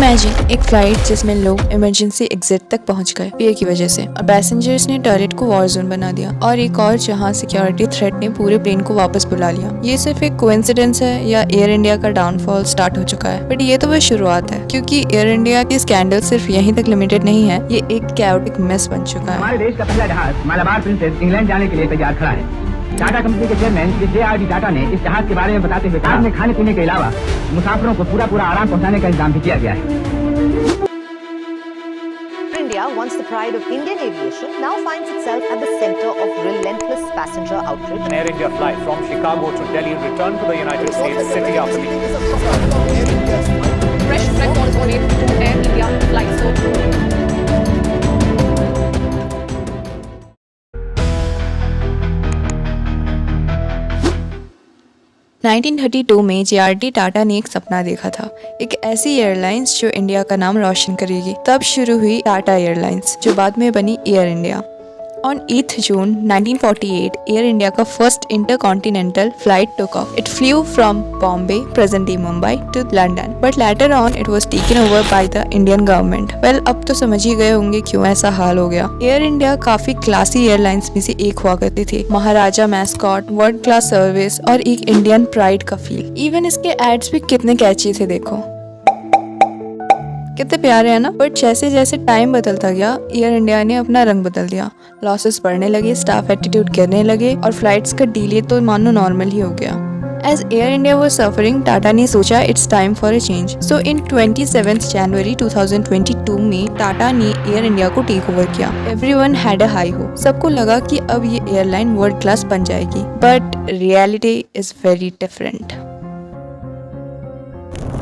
Imagine एक flight जिसमें लोग इमरजेंसी एग्जिट तक पहुंच गए फियर की वजह से और पैसेंजर्स ने टॉयलेट को वॉर जोन बना दिया, और एक और जहां सिक्योरिटी थ्रेट ने पूरे प्लेन को वापस बुला लिया। ये सिर्फ एक कोइंसिडेंस है या एयर इंडिया का डाउनफॉल स्टार्ट हो चुका है? बट ये तो बस शुरुआत है, क्योंकि एयर इंडिया की स्कैंडल सिर्फ यहीं तक लिमिटेड नहीं है, ये एक कैओटिक मेस बन चुका है। हमारे देश का पहला जहाज मालाबार प्रिंसेस इंग्लैंड जाने के लिए तैयार खड़ा है। टाटा कंपनी के चेयरमैन श्री J.R.D. टाटा ने इस जहाज के बारे में बताते हुए कहा, खाने पीने के अलावा मुसाफिरों को पूरा आराम पहुंचाने का इंतजाम भी किया गया है। India, once the pride of Indian aviation, now finds itself at the center of relentless passenger outrage. An Air India flight from Chicago to Delhi returned to the United States city after fresh calls were made to Air India flights. 1932 में JRD Tata ने एक सपना देखा था, एक ऐसी airlines जो India का नाम रोशन करेगी। तब शुरू हुई टाटा एयरलाइंस, जो बाद में बनी air India. On 8th June 1948, Air India का first intercontinental flight took off. It flew from Bombay, present-day Mumbai, to London, but later on it was taken over by the Indian government. Well, अब तो समझ ही गए होंगे क्यों ऐसा हाल हो गया। एयर इंडिया काफी क्लासी एयरलाइंस में से एक हुआ करती थी। महाराजा मैस्कॉट, वर्ल्ड क्लास सर्विस और एक इंडियन प्राइड का फील। इवन इसके एड्स भी कितने कैची थे, देखो कितने प्यारे हैं ना। बट जैसे जैसे टाइम बदलता गया, एयर इंडिया ने अपना रंग बदल दिया। लॉसेस बढ़ने लगे, स्टाफ एटीट्यूड गिरने लगे और फ्लाइट्स का डिले तो मानो नॉर्मल ही हो गया। As Air India was suffering, Tata ने सोचा it's time for a change. So in 27th January 2022 में टाटा ने एयर इंडिया को टेक ओवर किया। Everyone had a high hope. सबको लगा कि अब ये एयरलाइन वर्ल्ड क्लास बन जाएगी। But reality is very different.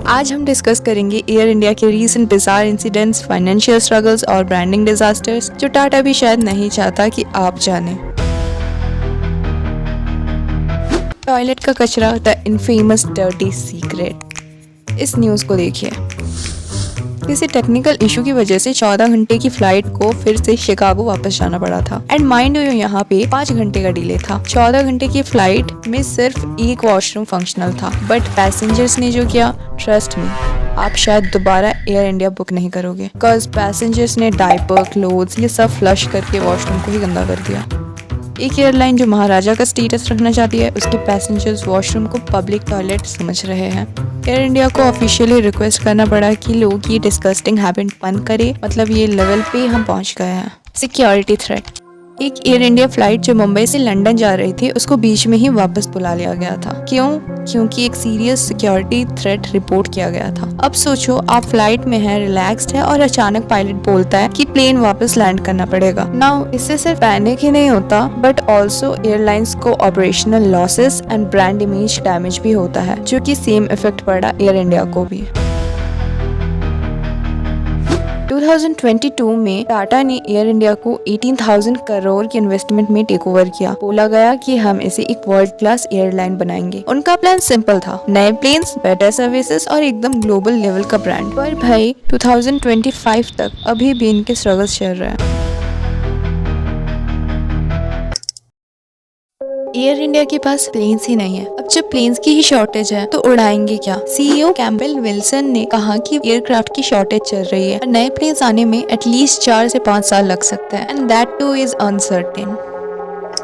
आज हम डिस्कस करेंगे एयर इंडिया के recent bizarre incidents, financial struggles और ब्रांडिंग डिजास्टर्स, जो टाटा भी शायद नहीं चाहता कि आप जाने। टॉयलेट का कचरा, द इनफेमस डर्टी सीक्रेट। इस न्यूज को देखिए। किसी टेक्निकल इशू की वजह से 14 घंटे की फ्लाइट को फिर से शिकागो वापस जाना पड़ा था। एंड माइंड यू, यहाँ पे 5 घंटे का डिले था। 14 घंटे की फ्लाइट में सिर्फ एक वॉशरूम फंक्शनल था। बट पैसेंजर्स ने जो किया, ट्रस्ट मी, आप शायद दोबारा एयर इंडिया बुक नहीं करोगे। बिकॉज पैसेंजर्स ने डायपर, क्लोथ्स ये सब फ्लश करके वॉशरूम को ही गंदा कर दिया। एक एयरलाइन जो महाराजा का स्टेटस रखना चाहती है, उसके पैसेंजर्स वॉशरूम को पब्लिक टॉयलेट समझ रहे हैं। एयर इंडिया को ऑफिशियली रिक्वेस्ट करना पड़ा कि लोग ये डिस्गस्टिंग हैबिट बंद करे। मतलब ये लेवल पे हम पहुंच गए हैं। Security threat. एक एयर इंडिया फ्लाइट जो मुंबई से लंदन जा रही थी, उसको बीच में ही वापस बुला लिया गया था। क्यों? क्योंकि एक सीरियस सिक्योरिटी थ्रेट रिपोर्ट किया गया था। अब सोचो, आप फ्लाइट में हैं, रिलैक्स्ड है, और अचानक पायलट बोलता है कि प्लेन वापस लैंड करना पड़ेगा। नाउ इससे सिर्फ पैनिक ही नहीं होता, बट ऑल्सो एयरलाइंस को operational losses and brand image damage भी होता है, जो कि सेम इफेक्ट पड़ा एयर इंडिया को भी। 2022 में टाटा ने एयर इंडिया को 18,000 करोड़ की इन्वेस्टमेंट में टेक ओवर किया। बोला गया कि हम इसे एक वर्ल्ड क्लास एयरलाइन बनाएंगे। उनका प्लान सिंपल था, नए प्लेन्स, बेटर सर्विसेज और एकदम ग्लोबल लेवल का ब्रांड। पर भाई 2025 तक अभी भी इनके स्ट्रगल्स चल रहे हैं। एयर इंडिया के पास प्लेन्स ही नहीं है। अब जब प्लेन्स की ही शॉर्टेज है तो उड़ाएंगे क्या? CEO कैम्पबेल विल्सन ने कहा कि एयरक्राफ्ट की शॉर्टेज चल रही है और नए प्लेन्स आने में एटलीस्ट 4 से 5 साल लग सकते हैं, and that two is uncertain.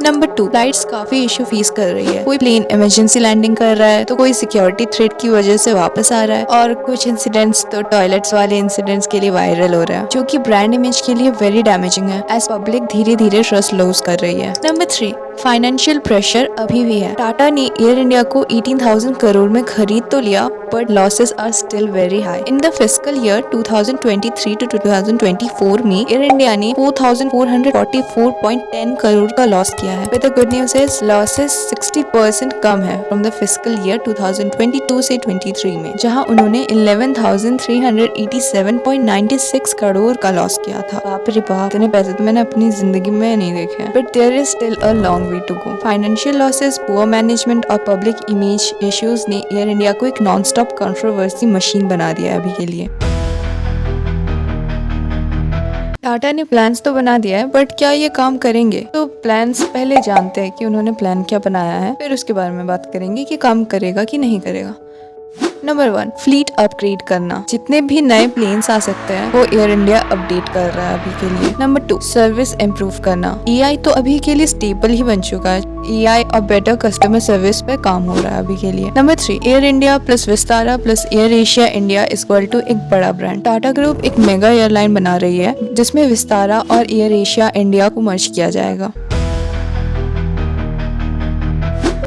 Number 2, flights काफी इशू फेस कर रही है। कोई प्लेन इमरजेंसी लैंडिंग कर रहा है, तो कोई सिक्योरिटी थ्रेट की वजह से वापस आ रहा है, और कुछ इंसिडेंट्स तो टॉयलेट्स वाले इंसिडेंट्स के लिए वायरल हो रहा है, जो कि ब्रांड इमेज के लिए वेरी डैमेजिंग है, एज पब्लिक धीरे धीरे ट्रस्ट लूज कर रही है। नंबर 3, फाइनेंशियल प्रेशर अभी भी है। टाटा ने एयर इंडिया को 18,000 करोड़ में खरीद तो लिया, but losses are still very high. In the fiscal year 2023 to 2024 में एयर इंडिया ने 4,444.10 करोड़ का लॉस किया है। But the good news is losses 60% कम है फ्रॉम द फिस्कल ईयर 2022 से 23 में, जहां उन्होंने 11,387.96 करोड़ का लॉस किया था। बाप रे बाप, इतने पैसे तो मैंने अपनी जिंदगी में नहीं देखे। But there is still a long way to go. Financial losses, poor management और पब्लिक इमेज इश्यूज ने एयर इंडिया को एक नॉन स्टॉप कंट्रोवर्सी मशीन बना दिया है अभी के लिए। टाटा ने प्लान्स तो बना दिया है, बट क्या ये काम करेंगे? तो प्लान्स पहले जानते हैं कि उन्होंने प्लान क्या बनाया है, फिर उसके बारे में बात करेंगे कि काम करेगा कि नहीं करेगा। नंबर 1, फ्लीट अपग्रेड करना। जितने भी नए प्लेन्स आ सकते हैं वो एयर इंडिया अपडेट कर रहा है अभी के लिए। नंबर 2, सर्विस इम्प्रूव करना। एआई तो अभी के लिए स्टेबल ही बन चुका है। एआई और बेटर कस्टमर सर्विस पे काम हो रहा है अभी के लिए। Number 3, Air India plus Vistara plus Air Asia India equal to एक बड़ा ब्रांड। टाटा ग्रुप एक मेगा एयरलाइन बना रही है जिसमें विस्तारा और एयर एशिया इंडिया को मर्ज किया जाएगा।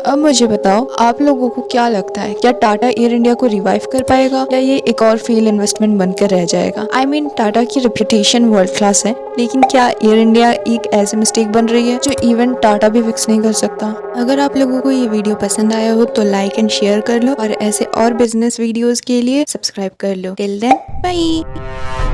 अब मुझे बताओ, आप लोगों को क्या लगता है, क्या टाटा एयर इंडिया को रिवाइव कर पाएगा या ये एक और फेल इन्वेस्टमेंट बनकर रह जाएगा? I mean, टाटा की रेपुटेशन वर्ल्ड क्लास है, लेकिन क्या एयर इंडिया एक ऐसी मिस्टेक बन रही है जो इवन टाटा भी फिक्स नहीं कर सकता? अगर आप लोगों को ये वीडियो पसंद आया हो तो लाइक एंड शेयर कर लो और ऐसे और बिजनेस वीडियोस के लिए सब्सक्राइब कर लो। Till then, bye.